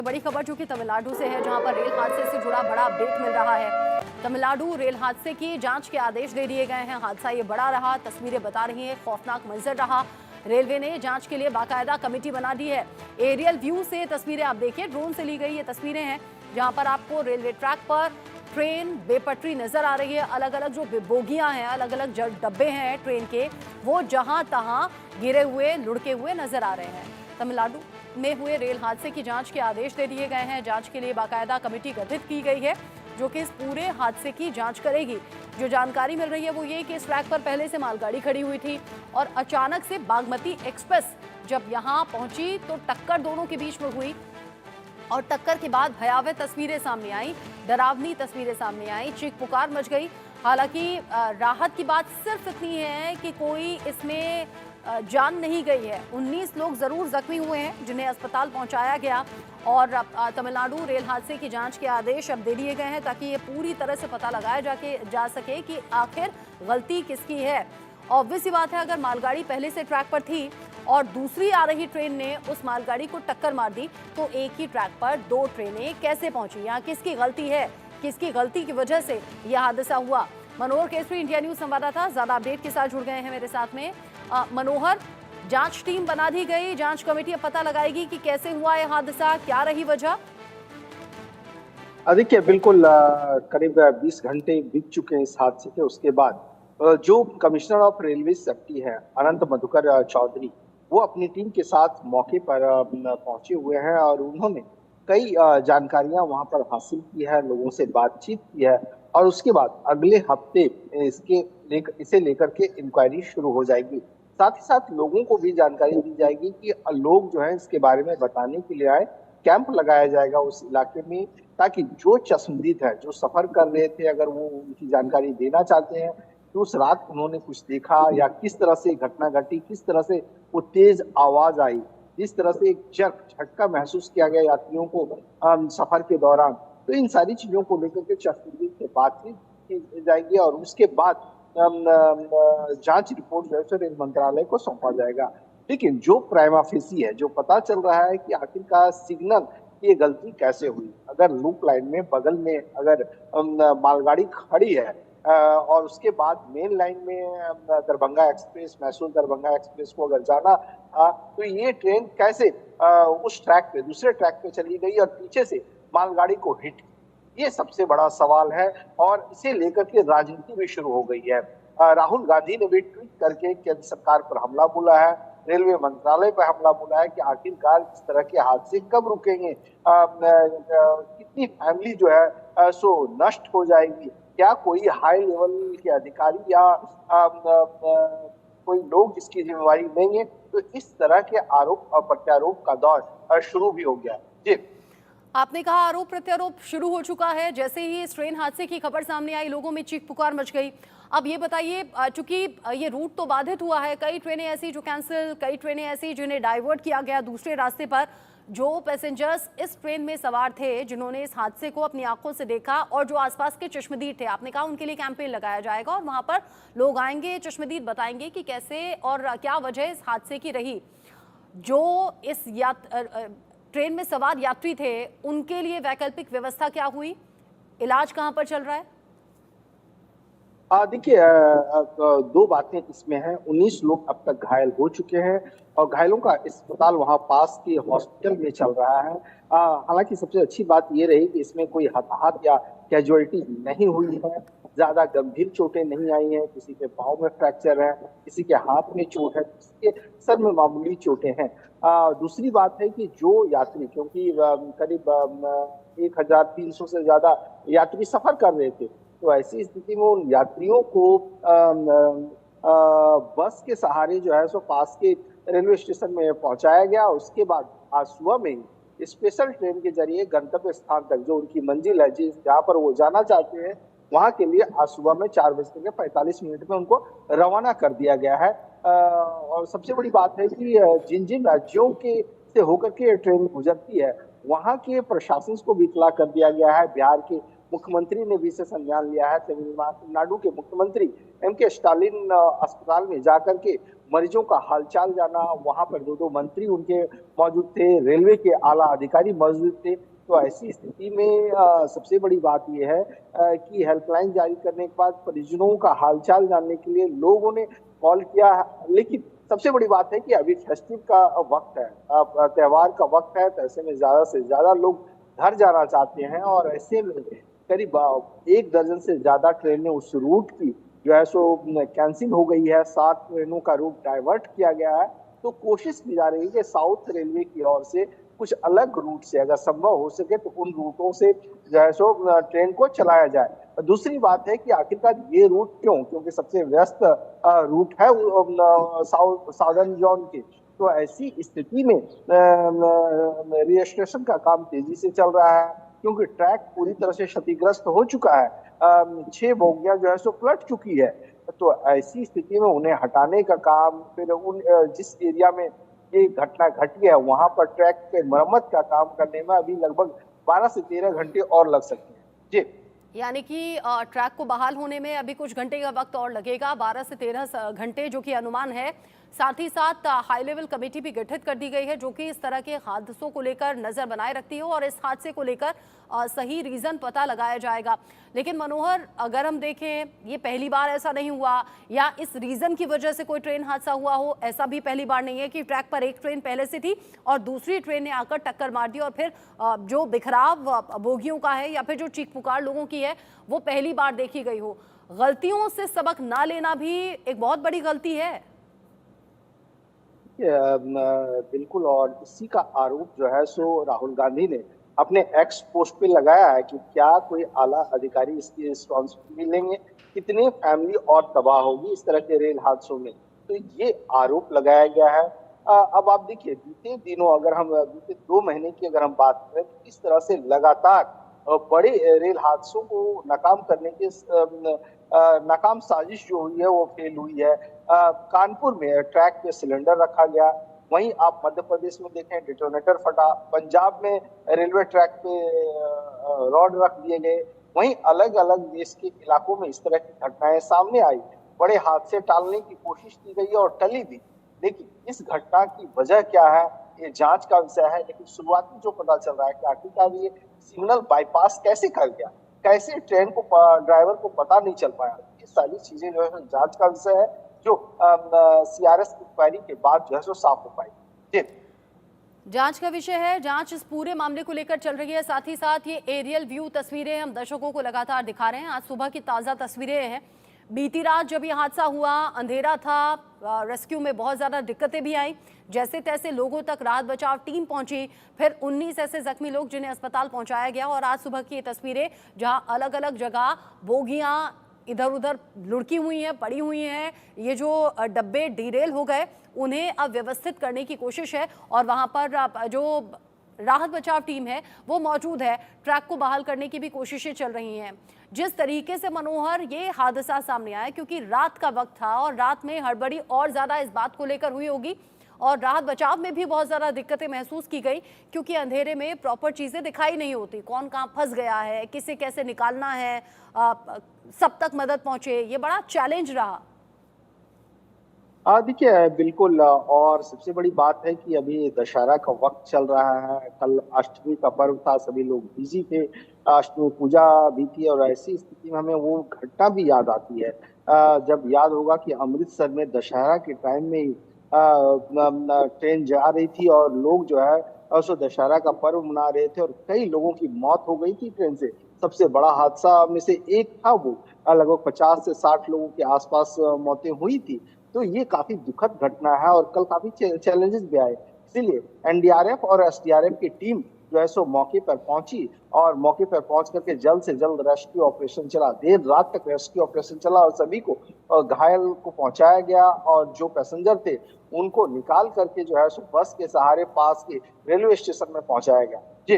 बड़ी खबर जो कि तमिलनाडु से है, जहां पर रेल हादसे से जुड़ा बड़ा अपडेट मिल रहा है। तमिलनाडु रेल हादसे की जांच के आदेश दे दिए गए हैं। हादसा ये बड़ा रहा, तस्वीरें बता रही हैं, खौफनाक मंजर रहा। रेलवे ने जांच के लिए बाकायदा कमेटी बना दी है। एरियल व्यू से तस्वीरें आप देखिए, ड्रोन से ली गई ये तस्वीरें हैं, जहां पर आपको रेलवे ट्रैक पर ट्रेन बेपटरी नजर आ रही है। अलग अलग जो बोगियां हैं, अलग अलग डब्बे हैं ट्रेन के, वो जहां तहां गिरे हुए, लुढ़के हुए नजर आ रहे हैं। तमिलनाडु में हुए रेल हादसे की जांच के आदेश दे दिए गए हैं। जांच के लिए बाकायदा कमेटी गठित की गई है, जो कि इस पूरे हादसे की जांच करेगी। जो जानकारी मिल रही है वो ये कि इस ट्रैक पर पहले से मालगाड़ी खड़ी हुई थी और अचानक से बागमती एक्सप्रेस जब यहां पहुंची तो टक्कर दोनों के बीच में हुई और टक्कर के बाद भयावह तस्वीरें सामने आई, डरावनी तस्वीरें सामने आई, चीख पुकार मच गई। हालांकि राहत की बात सिर्फ इतनी है कि कोई इसमें जान नहीं गई है। 19 लोग जरूर जख्मी हुए हैं, जिन्हें अस्पताल पहुंचाया गया और तमिलनाडु रेल हादसे की जांच के आदेश अब दे दिए गए हैं, ताकि ये पूरी तरह से पता लगाया जा सके कि आखिर गलती किसकी है। ऑब्वियस सी बात है, अगर मालगाड़ी पहले से ट्रैक पर थी और दूसरी आ रही ट्रेन ने उस मालगाड़ी को टक्कर मार दी, तो एक ही ट्रैक पर दो ट्रेनें कैसे पहुंची? यहाँ किसकी गलती है? किसकी गलती की वजह से यह हादसा हुआ? मनोहर केसरी, इंडिया न्यूज संवाददाता, ज्यादा अपडेट के साथ जुड़ गए हैं मेरे साथ में। मनोहर, जांच टीम बना दी गई, जांच कमेटी अब पता लगाएगी कि कैसे हुआ यह हादसा, क्या रही वजह? देखिए, बिल्कुल करीब 20 घंटे बीत चुके हैं इस हादसे के। उसके बाद जो कमिश्नर ऑफ रेलवे सेफ्टी है, अनंत मधुकर चौधरी, वो अपनी टीम के साथ मौके पर पहुंचे हुए हैं और उन्होंने कई जानकारियां वहां पर हासिल की है, लोगों से बातचीत की है और उसके बाद अगले हफ्ते इसे लेकर के इंक्वायरी शुरू हो जाएगी। साथ ही साथ लोगों को भी जानकारी दी जाएगी कि लोग जो है इसके बारे में बताने के लिए आए। कैंप लगाया जाएगा उस इलाके में, ताकि जो चश्मदीद है, जो सफर कर रहे थे, अगर वो उनकी जानकारी देना चाहते हैं कि उस रात उन्होंने कुछ देखा या किस तरह से घटना घटी, किस तरह से वो तेज आवाज आई, जिस तरह से एक झटका महसूस किया गया यात्रियों को सफर के दौरान, तो इन सारी चीजों को लेकर के चश्मदीद से बातचीत की जाएगी और उसके बाद जांच रिपोर्ट जो है रेल मंत्रालय को सौंपा जाएगा। लेकिन जो प्राइमा फेसी है, जो पता चल रहा है कि आखिरकार सिग्नल ये गलती कैसे हुई। अगर लूप लाइन में बगल में अगर मालगाड़ी खड़ी है और उसके बाद मेन लाइन में दरभंगा एक्सप्रेस, मैसूर दरभंगा एक्सप्रेस को अगर जाना तो ये ट्रेन कैसे उस ट्रैक पे, दूसरे ट्रैक पे चली गई और पीछे से मालगाड़ी को हिट, ये सबसे बड़ा सवाल है और इसे लेकर के राजनीति भी शुरू हो गई है। राहुल गांधी ने भी ट्वीट करके केंद्र सरकार पर हमला बोला है, रेलवे मंत्रालय पर हमला बोला है कि आखिरकार इस तरह के हादसे कब रुकेंगे, कितनी फैमिली जो है सो नष्ट हो जाएगी। क्या कोई हाई लेवल के अधिकारी या कोई लोग इसकी जिम्मेवारी लेंगे? तो इस तरह के आरोप और प्रत्यारोप का दौर शुरू भी हो गया। जी, आपने कहा आरोप प्रत्यारोप शुरू हो चुका है। जैसे ही इस ट्रेन हादसे की खबर सामने आई, लोगों में चीख पुकार मच गई। अब ये बताइए, चूंकि ये रूट तो बाधित हुआ है, कई ट्रेनें ऐसी जो कैंसिल, कई ट्रेनें ऐसी जिन्हें डाइवर्ट किया गया दूसरे रास्ते पर। जो पैसेंजर्स इस ट्रेन में सवार थे, जिन्होंने इस हादसे को अपनी आंखों से देखा और जो आसपास के चश्मदीद थे, आपने कहा उनके लिए कैंपेन लगाया जाएगा और वहां पर लोग आएंगे, चश्मदीद बताएंगे कि कैसे और क्या वजह इस हादसे की रही। जो इस ट्रेन में सवार यात्री थे, उनके लिए वैकल्पिक व्यवस्था क्या हुई? इलाज कहां पर चल रहा है? देखिए, दो बातें इसमें हैं। 19 लोग अब तक घायल हो चुके हैं और घायलों का अस्पताल वहां पास के हॉस्पिटल में चल रहा है। हालांकि सबसे अच्छी बात ये रही कि इसमें कोई हताहत या कैजुअलिटी नहीं हुई है, ज्यादा गंभीर चोटें नहीं आई हैं। किसी के पाँव में फ्रैक्चर है, किसी के हाथ में चोट है, किसी के सर में मामूली चोटें हैं। दूसरी बात है कि जो यात्री, क्योंकि करीब 1300 से ज्यादा यात्री सफर कर रहे थे, तो ऐसी स्थिति में उन यात्रियों को बस के सहारे जो है सो पास के रेलवे स्टेशन में पहुंचाया गया। उसके बाद आज सुबह में ही स्पेशल ट्रेन के जरिए गंतव्य स्थान तक, जो उनकी मंजिल है, जहाँ पर वो जाना चाहते हैं, वहां के लिए आज सुबह में 4:45 में उनको रवाना कर दिया गया है। और सबसे बड़ी बात है कि जिन जिन राज्यों के से होकर के ट्रेन गुजरती है, वहां के प्रशासन को भी इतला कर दिया गया है। बिहार के मुख्यमंत्री ने भी इसे संज्ञान लिया है। तमिलनाडु के मुख्यमंत्री M.K. स्टालिन अस्पताल में जाकर के मरीजों का हालचाल जाना, वहां पर दो मंत्री उनके मौजूद थे, रेलवे के आला अधिकारी मौजूद थे। तो ऐसी स्थिति में सबसे बड़ी बात यह है कि हेल्पलाइन जारी करने के बाद परिजनों का हालचाल जानने के लिए लोगों ने कॉल किया, लेकिन सबसे बड़ी बात है कि अभी फेस्टिव का वक्त है, त्योहार का वक्त है, तो ऐसे में ज्यादा से ज्यादा लोग घर जाना चाहते हैं और ऐसे में करीब 1 दर्जन से ज्यादा ट्रेनें उस रूट की जो है सो कैंसिल हो गई है। 7 ट्रेनों का रूट डाइवर्ट किया गया है। तो कोशिश की जा रही है कि साउथ रेलवे की ओर से कुछ अलग रूट से अगर संभव हो सके तो उन रूटों से जो है सो ट्रेन को चलाया जाए। दूसरी बात है कि आखिरकार ये रूट क्यों, क्योंकि सबसे व्यस्त रूट है साउदर्न जोन के। तो ऐसी स्थिति में रजिस्ट्रेशन का काम तेजी से चल रहा है, क्योंकि ट्रैक पूरी तरह से क्षतिग्रस्त हो चुका है। 6 बोगियां जो है सो पलट चुकी है। तो ऐसी स्थिति में उन्हें हटाने का काम, फिर उन जिस एरिया में ये घटना घटी है वहां पर ट्रैक के मरम्मत का काम करने में अभी लगभग 12 से 13 घंटे और लग सकते हैं। जी, यानी कि ट्रैक को बहाल होने में अभी कुछ घंटे का वक्त और लगेगा, 12 से 13 घंटे जो कि अनुमान है। साथ ही साथ हाई लेवल कमेटी भी गठित कर दी गई है जो कि इस तरह के हादसों को लेकर नजर बनाए रखती है और इस हादसे को लेकर सही रीजन पता लगाया जाएगा। लेकिन मनोहर, अगर हम देखें, ये पहली बार ऐसा नहीं हुआ या इस रीजन की वजह से कोई ट्रेन हादसा हुआ हो, ऐसा भी पहली बार नहीं है कि ट्रैक पर एक ट्रेन पहले से थी और दूसरी ट्रेन ने आकर टक्कर मार दी और फिर जो बिखराव बोगियों का है या फिर जो चीख पुकार लोगों की है वो पहली बार देखी गई हो। गलतियों से सबक ना लेना भी एक बहुत बड़ी गलती है। बिल्कुल, और इसी का आरोप जो है सो राहुल गांधी ने अपने एक्स पोस्ट पे लगाया है कि क्या कोई आला अधिकारी इसकी रिस्पॉन्सिबिलिटी लेंगे, कितनी फैमिली और तबाह होगी इस तरह के रेल हादसों में। तो ये आरोप लगाया गया है। अब आप देखिए, बीते दिनों अगर हम बीते 2 महीने की अगर हम बात करें तो इस तरह से लगातार बड़े रेल हादसों को नाकाम करने के नाकाम साजिश जो हुई है वो फेल हुई है। कानपुर में ट्रैक पे सिलेंडर रखा गया, वहीं आप मध्य प्रदेश में देखें डिटोनेटर फटा, पंजाब में रेलवे ट्रैक पे रॉड रख दिए गए, वहीं अलग अलग देश के इलाकों में इस तरह की घटनाएं सामने आई। बड़े हादसे टालने की कोशिश की गई और टली भी। लेकिन इस घटना की वजह क्या है, ये जांच का विषय है। लेकिन शुरुआती जो पता चल रहा है कि आखिरकार ये सिग्नल बाईपास कैसे कर गया, कैसे ट्रेन को ड्राइवर को पता नहीं चल पाया, ये सारी चीजें जो है जांच का विषय है, जो CRS की इंक्वायरी के बाद जो है सो साफ हो पाई। जी, जांच का विषय है, जांच इस पूरे मामले को लेकर चल रही है। साथ ही साथ ये एरियल व्यू तस्वीरें हम दर्शकों को लगातार दिखा रहे हैं। आज सुबह की ताज़ा तस्वीरें हैं। बीती रात जब ये हादसा हुआ, अंधेरा था, रेस्क्यू में बहुत ज़्यादा दिक्कतें भी आई। जैसे तैसे लोगों तक राहत बचाव टीम पहुंची, फिर 19 ऐसे जख्मी लोग जिन्हें अस्पताल पहुंचाया गया। और आज सुबह की ये तस्वीरें जहां अलग अलग जगह बोगियां इधर उधर लुढ़की हुई हैं, पड़ी हुई हैं। ये जो डब्बे डीरेल हो गए उन्हें अब व्यवस्थित करने की कोशिश है और वहां पर जो राहत बचाव टीम है वो मौजूद है। ट्रैक को बहाल करने की भी कोशिशें चल रही हैं। जिस तरीके से मनोहर ये हादसा सामने आया, क्योंकि रात का वक्त था और रात में हड़बड़ी और ज़्यादा इस बात को लेकर हुई होगी और राहत बचाव में भी बहुत ज़्यादा दिक्कतें महसूस की गई, क्योंकि अंधेरे में प्रॉपर चीज़ें दिखाई नहीं होती, कौन कहाँ फंस गया है, किसे कैसे निकालना है, सब तक मदद पहुँचे, ये बड़ा चैलेंज रहा। देखिए बिल्कुल, और सबसे बड़ी बात है कि अभी दशहरा का वक्त चल रहा है। कल अष्टमी का पर्व था, सभी लोग बिजी थे, अष्टमी पूजा भी थी और ऐसी स्थिति में हमें वो घटना भी याद आती है। जब याद होगा कि अमृतसर में दशहरा के टाइम में ही ट्रेन जा रही थी और लोग जो है सो दशहरा का पर्व मना रहे थे और कई लोगों की मौत हो गई थी ट्रेन से। सबसे बड़ा हादसा में से एक था वो, लगभग 50 से 60 लोगों के आसपास मौतें हुई थी। तो ये काफी दुखद घटना है और कल काफी चैलेंजेस भी आए। इसीलिए NDRF और SDRF की टीम जो है सो मौके पर पहुंची और मौके पर पहुंच करके जल्द से जल्द रेस्क्यू ऑपरेशन चला। देर रात तक रेस्क्यू ऑपरेशन चला और सभी को घायल को पहुंचाया गया और जो पैसेंजर थे उनको निकाल करके जो है सो बस के सहारे पास के रेलवे स्टेशन में पहुंचाया गया। जी।